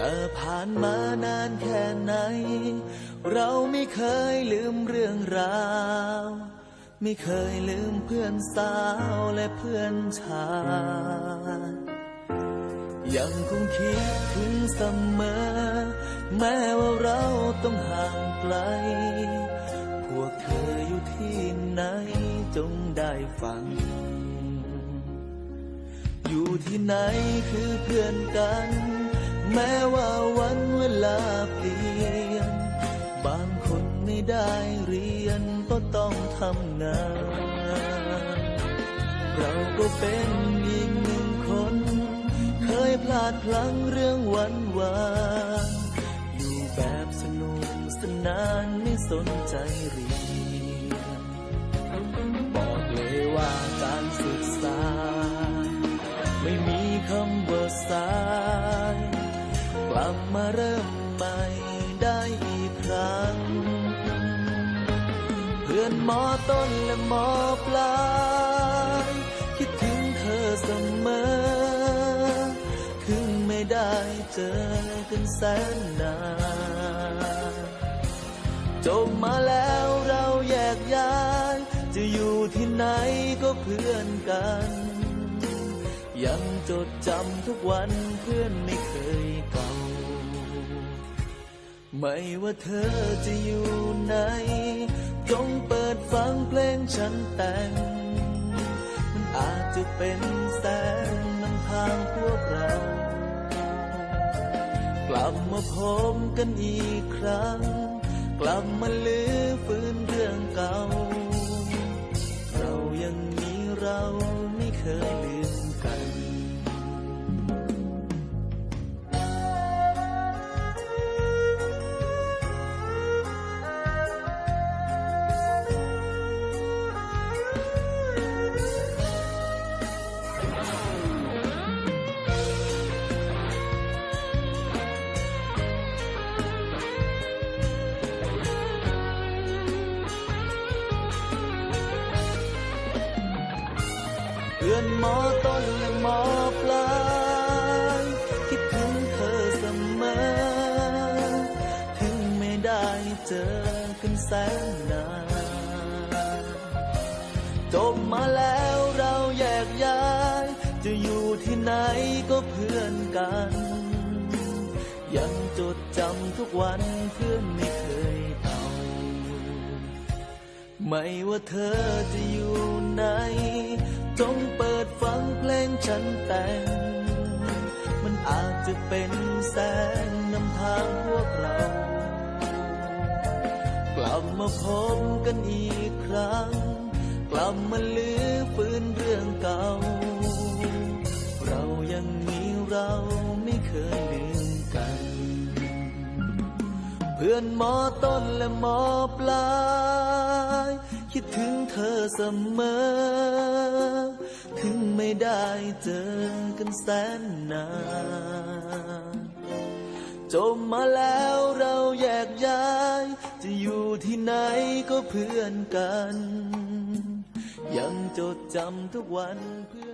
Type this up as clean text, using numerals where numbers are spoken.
จะผ่านมานานแค่ไหนเราไม่เคยลืมเรื่องราวไม่เคยลืมเพื่อนสาวและเพื่อนชายยังคงคิดถึงเสมอแม้ว่าเราต้องห่างไกลพวกเธออยู่ที่ไหนจงได้ฟังอยู่ที่ไหนคือเพื่อนกันแม้ว่าวันเวลาเปลี่ยนบางคนไม่ได้เรียนก็ต้องทำงานเราก็เป็นอีกหนึ่งคนเคยพลาดพลั้งเรื่องวันวานอยู่แบบสนุกสนานไม่สนใจเรียนบอกเลยว่าการศึกษาไม่มีคำว่าสายกลับมาเริ่มใหม่ได้อีกครั้งเพื่อนมอต้นและมอปลายคิดถึงเธอเสมอถึงไม่ได้เจอกันแสนนานจบมาแล้วเราแยกย้ายจะอยู่ที่ไหนก็เพื่อนกันยังจดจำทุกวันเพื่อนไม่เคยเก่าไม่ว่าเธอจะอยู่ไหนจงเปิดฟังเพลงฉันแต่งมันอาจจะเป็นแสงนำทางพวกเรากลับมาพบกันอีกครั้งกลับมาลื้อฟื้นเรื่องเก่าเรายังมีเราไม่เคยลืมกันเพื่อนมอต้นและมอปลายคิดถึงเธอเสมอถึงไม่ได้เจอกันแสนนานจบมาแล้วเราแยกย้ายจะอยู่ที่ไหนก็เพื่อนกันยังจดจำทุกวันเพื่อนไม่เคยเก่าไม่ว่าเธอจะอยู่ไหนจงเปิดฟังเพลงฉันแต่งมันอาจจะเป็นแสงนำทางพวกเรากลับมาพบกันอีกครั้งกลับมาลื้อฟื้นเรื่องเก่าเรายังมีเราไม่เคยลืมกันเพื่อนมอต้นและมอปลายคิดถึงเธอเสมอถึงไม่ได้เจอกันแสนนานจบมาแล้วเราแยกย้ายจะอยู่ที่ไหนก็เพื่อนกันยังจดจำทุกวันเพื่อน